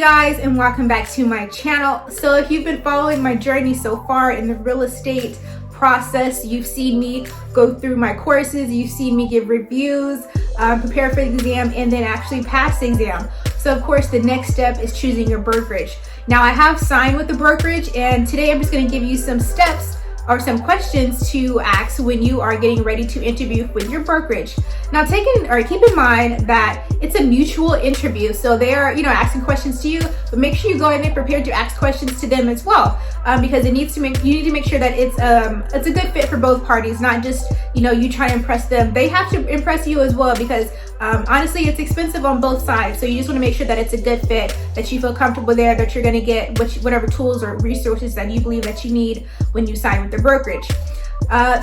guys, and welcome back to my channel. So if you've been following my journey so far in the real estate process, you've seen me go through my courses, you've seen me give reviews, prepare for the exam, and then actually pass the exam. So of course the next step is choosing your brokerage. Now I have signed with the brokerage, and today I'm just going to give you some steps or some questions to ask when you are getting ready to interview with your brokerage. Now keep in mind that it's a mutual interview, so they are asking questions to you, but make sure you go in there prepared to ask questions to them as well, because you need to make sure that it's a good fit for both parties, not just you try to impress them. They have to impress you as well, because honestly it's expensive on both sides. So you just want to make sure that it's a good fit, that you feel comfortable there, that you're going to get whatever tools or resources that you believe that you need when you sign with the brokerage.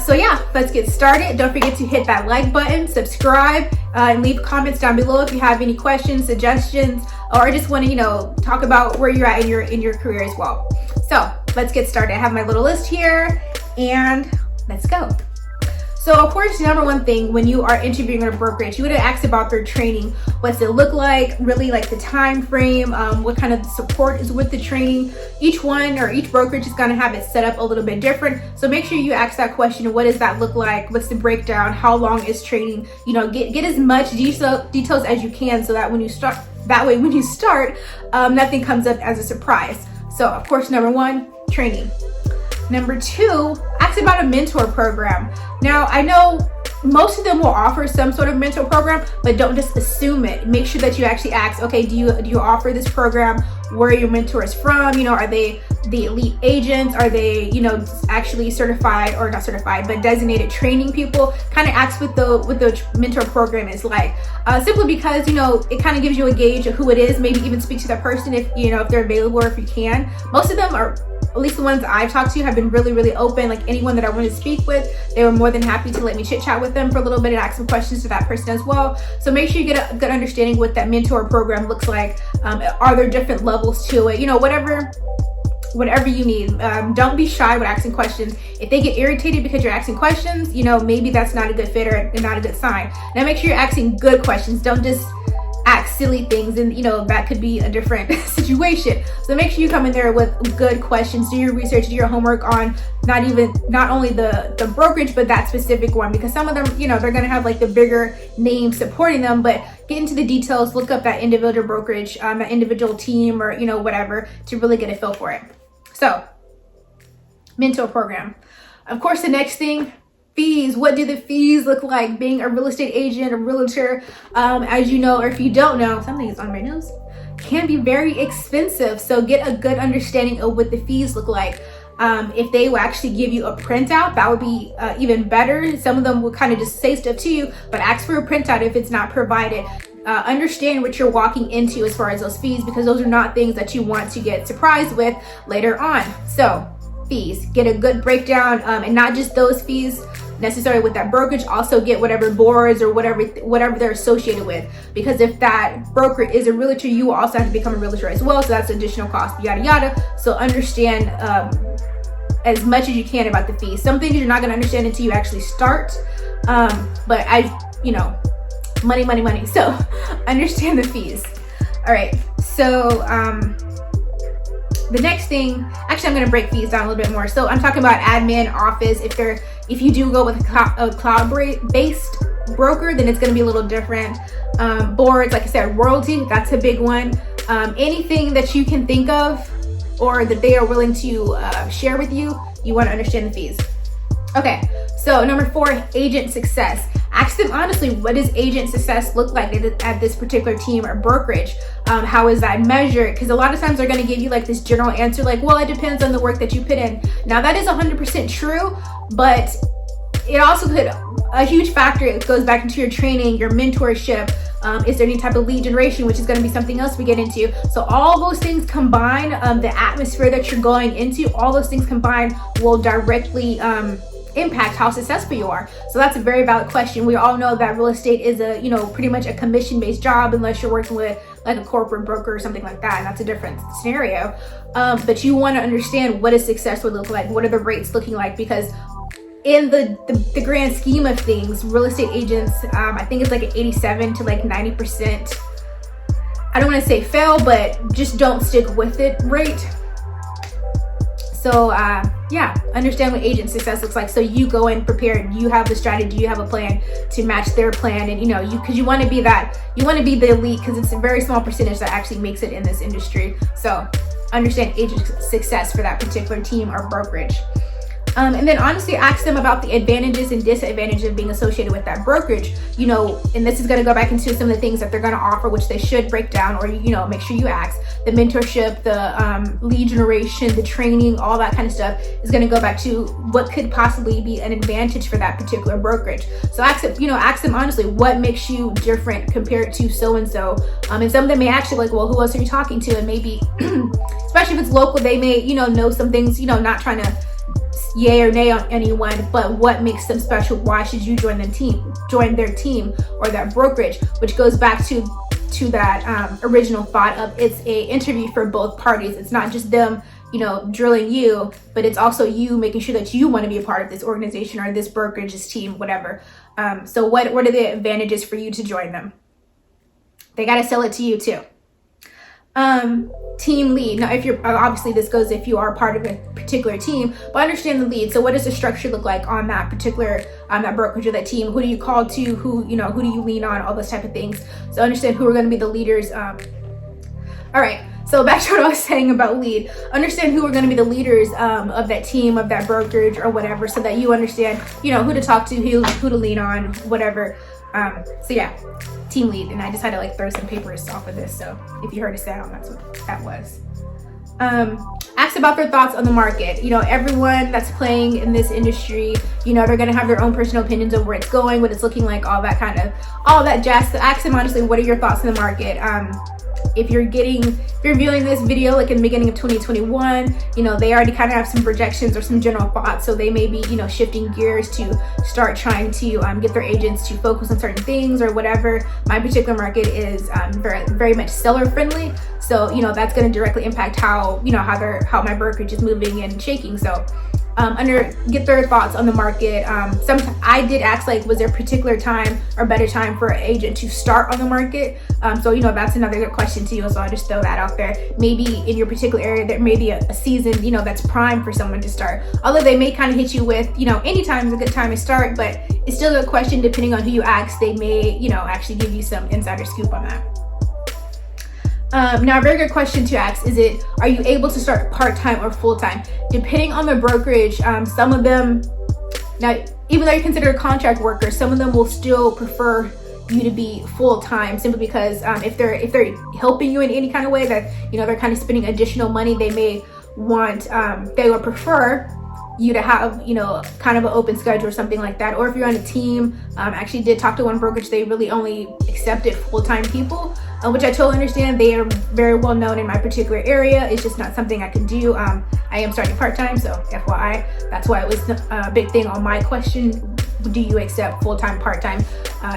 So yeah, let's get started. Don't forget to hit that like button, subscribe, and leave comments down below if you have any questions, suggestions, or just want to talk about where you're at in your career as well. So let's get started. I have my little list here, and let's go. So of course, number one thing when you are interviewing at a brokerage, you would have asked about their training. What's it look like? Really, like the time frame, what kind of support is with the training. Each brokerage is gonna have it set up a little bit different. So make sure you ask that question. What does that look like? What's the breakdown? How long is training? Get as much details as you can, so that when you start, nothing comes up as a surprise. So of course, number one, training. Number two, ask about a mentor program. Now, I know most of them will offer some sort of mentor program, but don't just assume it. Make sure that you actually ask, okay, do you offer this program? Where are your mentors from? Are they the elite agents? Are they, actually certified, or not certified, but designated training people? Kind of ask what the mentor program is like. Simply because, it kind of gives you a gauge of who it is. Maybe even speak to that person if they're available, or if you can. Most of them are, at least the ones I've talked to, have been really, really open. Like anyone that I wanted to speak with, they were more than happy to let me chit chat with them for a little bit and ask some questions to that person as well. So make sure you get a good understanding what that mentor program looks like. Are there different levels to it? Whatever you need. Don't be shy with asking questions. If they get irritated because you're asking questions, maybe that's not a good fit or not a good sign. Now make sure you're asking good questions. Don't just ask silly things, and that could be a different situation. So make sure you come in there with good questions. Do your research, do your homework on not only the brokerage, but that specific one, because some of them they're going to have like the bigger name supporting them, but get into the details, look up that individual brokerage, that individual team, or whatever, to really get a feel for it. So mentor program. Of course, the next thing, fees. What do the fees look like? Being a real estate agent, a realtor, as you know, or if you don't know, something is on my nose, can be very expensive. So get a good understanding of what the fees look like. If they will actually give you a printout, that would be even better. Some of them will kind of just say stuff to you, but ask for a printout if it's not provided. Understand what you're walking into as far as those fees, because those are not things that you want to get surprised with later on. So fees, get a good breakdown, and not just those fees necessarily with that brokerage. Also get whatever boards or whatever they're associated with, because if that broker is a realtor, you will also have to become a realtor as well, so that's additional cost, yada yada. So understand as much as you can about the fees. Some things you're not going to understand until you actually start, but money, so understand the fees. All right, so the next thing, actually I'm going to break fees down a little bit more. So I'm talking about admin, office. If you do go with a cloud-based broker, then it's going to be a little different. Boards, like I said, royalty, that's a big one. Anything that you can think of or that they are willing to share with you, you want to understand the fees. Okay, so number four, agent success. Ask them honestly, what does agent success look like at this particular team or brokerage? How is that measured? Because a lot of times they're going to give you like this general answer, like, well, it depends on the work that you put in. Now that is 100% true, but it also could, a huge factor, it goes back into your training, your mentorship. Is there any type of lead generation, which is going to be something else we get into? So all those things combined, the atmosphere that you're going into, all those things combined will directly impact how successful you are. So that's a very valid question. We all know that real estate is a pretty much a commission-based job, unless you're working with like a corporate broker or something like that, and that's a different scenario. But you want to understand what a success would look like. What are the rates looking like? Because in the grand scheme of things, real estate agents, I think it's like an 87 to like 90% I don't want to say fail, but just don't stick with it rate. So yeah, understand what agent success looks like. So you go in prepared, you have the strategy, you have a plan to match their plan, and because you want to be the elite, because it's a very small percentage that actually makes it in this industry. So understand agent success for that particular team or brokerage. And then honestly ask them about the advantages and disadvantages of being associated with that brokerage, and this is going to go back into some of the things that they're going to offer, which they should break down, or make sure you ask. The mentorship, the lead generation, the training, all that kind of stuff is going to go back to what could possibly be an advantage for that particular brokerage. So ask them honestly, what makes you different compared to so-and-so. And some of them may actually like, well, who else are you talking to? And maybe, especially if it's local, they may, know some things, not trying to yay or nay on anyone, but what makes them special? Why should you join their team or that brokerage? Which goes back to that original thought of it's a interview for both parties. It's not just them drilling you, but it's also you making sure that you want to be a part of this organization or this brokerage, this team, whatever. So what are the advantages for you to join them? They got to sell it to you too. Team lead. Now, if you're obviously this goes if you are part of a particular team, but understand the lead. So what does the structure look like on that particular that brokerage or that team? Who do you call to? Who do you lean on? All those type of things. So understand who are going to be the leaders. All right. So back to what I was saying about lead. Understand who are going to be the leaders of that team, of that brokerage or whatever, so that you understand who to talk to, who to lean on, whatever. So yeah, team lead. And I just had to throw some papers off of this. So if you heard a sound, that's what that was. Ask about their thoughts on the market. Everyone that's playing in this industry, they're going to have their own personal opinions of where it's going, what it's looking like, all that jazz. So ask them honestly, what are your thoughts on the market? If you're viewing this video in the beginning of 2021, they already kind of have some projections or some general thoughts. So they may be, shifting gears to start trying to get their agents to focus on certain things or whatever. My particular market is very, very much seller friendly. So, that's going to directly impact how my brokerage is moving and shaking. So, get their thoughts on the market. I did ask, was there a particular time or better time for an agent to start on the market? So, that's another good question to you. So I'll just throw that out there. Maybe in your particular area, there may be a season, that's prime for someone to start. Although they may kind of hit you with, any time is a good time to start, but it's still a question depending on who you ask. They may, actually give you some insider scoop on that. Now, a very good question to ask is are you able to start part-time or full-time? Depending on the brokerage, some of them, now, even though you're considered a contract worker, some of them will still prefer you to be full-time simply because if they're helping you in any kind of way that, they're kind of spending additional money, they may want, they would prefer you to have, kind of an open schedule or something like that. Or if you're on a team, actually did talk to one brokerage, they really only accepted full-time people, which I totally understand. They are very well known in my particular area. It's just not something I can do. I am starting part-time, so FYI, that's why it was a big thing on my question. Do you accept full-time, part-time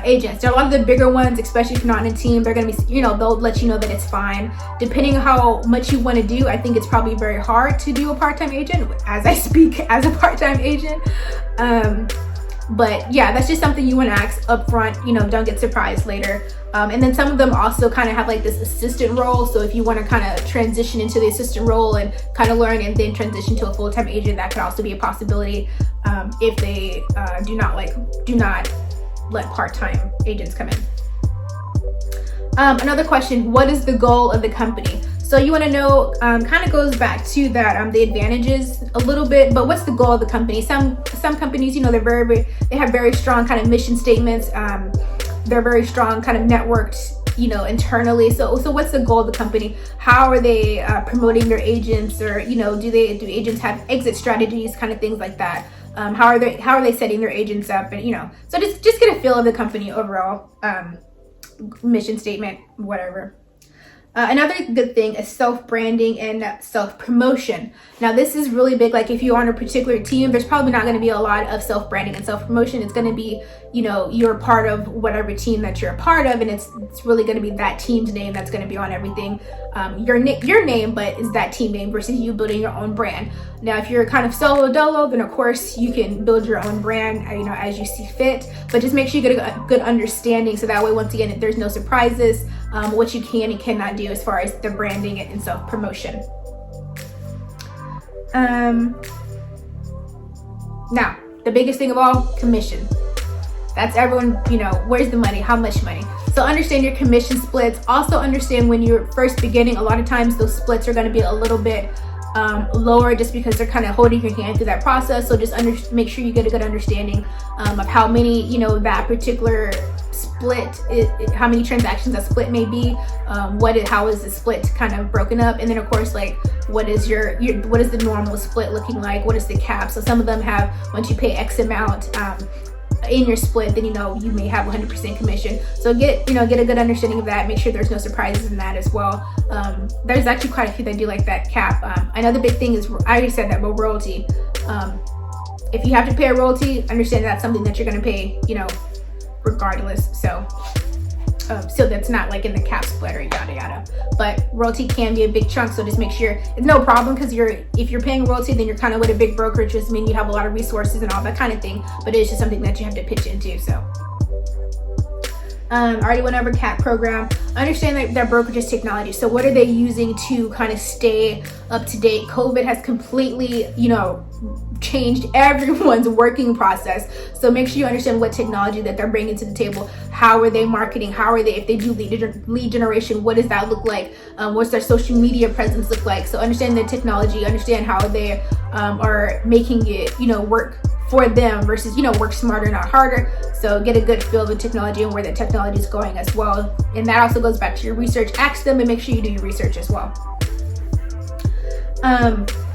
agents? There are a lot of the bigger ones, especially if you're not in a team, they're going to be, they'll let you know that it's fine. Depending on how much you want to do, I think it's probably very hard to do a part-time agent as I speak as a part-time agent. But yeah, that's just something you want to ask up front, don't get surprised later. And then some of them also kind of have this assistant role. So if you want to kind of transition into the assistant role and kind of learn and then transition to a full-time agent, that could also be a possibility if they do not let part-time agents come in. Another question, what is the goal of the company? So you want to know, kind of goes back to that, the advantages a little bit, but what's the goal of the company? Some companies, they have very strong kind of mission statements. They're very strong kind of networked, internally. So what's the goal of the company? How are they promoting their agents, or, do agents have exit strategies, kind of things like that? How are they setting their agents up? And, so just get a feel of the company overall, mission statement, whatever. Another good thing is self-branding and self-promotion. Now, this is really big. If you're on a particular team, there's probably not going to be a lot of self-branding and self-promotion. It's going to be, you're part of whatever team that you're a part of, and it's really going to be that team's name that's going to be on everything. Your name, but is that team name versus you building your own brand. Now, if you're kind of solo dolo, then of course you can build your own brand, as you see fit. But just make sure you get a good understanding, so that way, once again, if there's no surprises, what you can and cannot do as far as the branding and self-promotion. Now, the biggest thing of all, commission. That's everyone, where's the money? How much money? So understand your commission splits. Also understand when you're first beginning, a lot of times those splits are going to be a little bit lower just because they're kind of holding your hand through that process. So just make sure you get a good understanding of how many, that particular split, how many transactions that split may be, how is the split kind of broken up, and then of course, like, what is what is the normal split looking like? What is the cap? So some of them have, once you pay X amount in your split, then you may have 100% commission. So get a good understanding of that. Make sure there's no surprises in that as well. There's actually quite a few that do like that cap. Another big thing is, I already said that, but royalty. If you have to pay a royalty, understand that's something that you're going to pay, regardless. So that's not like in the cap split or yada yada, but royalty can be a big chunk. So just make sure it's no problem, because if you're paying royalty, then you're kind of with a big brokerage, which means you have a lot of resources and all that kind of thing, but it's just something that you have to pitch into. So already went over CAP program. Understand that brokerage is technology. So what are they using to kind of stay up to date? COVID has completely, changed everyone's working process. So make sure you understand what technology that they're bringing to the table. How are they marketing? How are they, if they do lead generation, what does that look like? What's their social media presence look like? So understand the technology, understand how they are making it, work for them versus, work smarter, not harder. So get a good feel of the technology and where the technology is going as well. And that also goes back to your research. Ask them and make sure you do your research as well.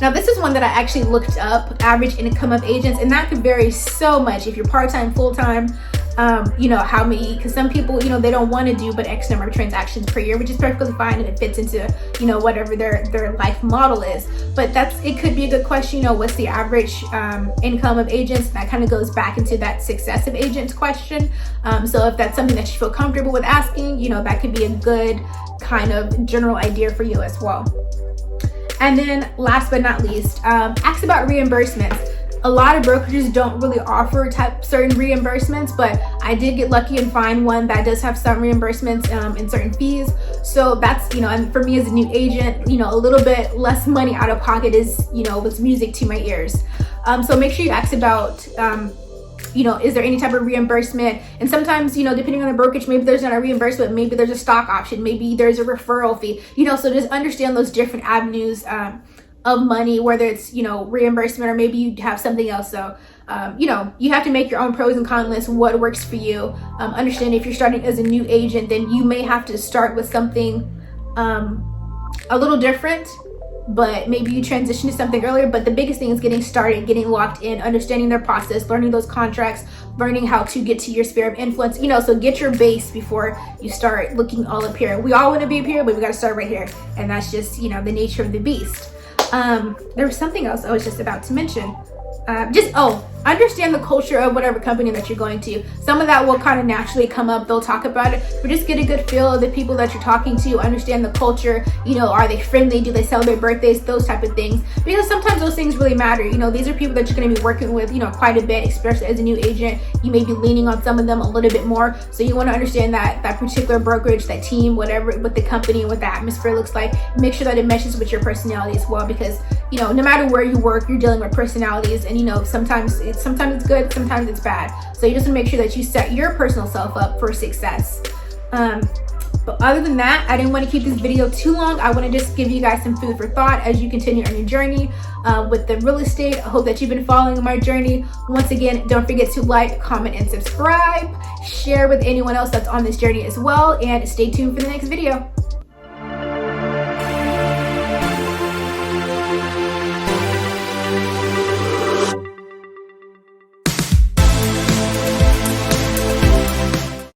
Now this is one that I actually looked up, average income of agents, and that could vary so much if you're part-time, full-time, how many, because some people, they don't want to do but X number of transactions per year, which is perfectly fine, and it fits into, whatever their life model is. But it could be a good question, what's the average income of agents? That kind of goes back into that success of agents question. So if that's something that you feel comfortable with asking, that could be a good kind of general idea for you as well. And then last but not least, ask about reimbursements. A lot of brokerages don't really offer certain reimbursements, but I did get lucky and find one that does have some reimbursements and certain fees. So that's, and for me as a new agent, a little bit less money out of pocket is, was music to my ears. So make sure you ask about, is there any type of reimbursement? And sometimes, depending on the brokerage, maybe there's not a reimbursement, maybe there's a stock option, maybe there's a referral fee, so just understand those different avenues of money, whether it's, reimbursement, or maybe you have something else. So, you have to make your own pros and cons list, what works for you. Understand if you're starting as a new agent, then you may have to start with something a little different, but maybe you transition to something earlier. But the biggest thing is getting started, getting locked in, understanding their process, learning those contracts, learning how to get to your sphere of influence, so get your base before you start looking all up here. We all want to be up here, but we got to start right here. And that's just, the nature of the beast. There was something else I was just about to mention. Understand the culture of whatever company that you're going to. Some of that will kind of naturally come up. They'll talk about it, but just get a good feel of the people that you're talking to. Understand the culture. Are they friendly? Do they celebrate birthdays? Those type of things. Because sometimes those things really matter. These are people that you're going to be working with, quite a bit, especially as a new agent. You may be leaning on some of them a little bit more. So you want to understand that particular brokerage, that team, whatever, what the company and what the atmosphere looks like. Make sure that it meshes with your personality as well, because no matter where you work, you're dealing with personalities, and sometimes it's good, sometimes it's bad. So you just want to make sure that you set your personal self up for success. But other than that, I didn't want to keep this video too long. I want to just give you guys some food for thought as you continue on your journey with the real estate. I hope that you've been following my journey. Once again, don't forget to like, comment, and subscribe. Share with anyone else that's on this journey as well, and stay tuned for the next video.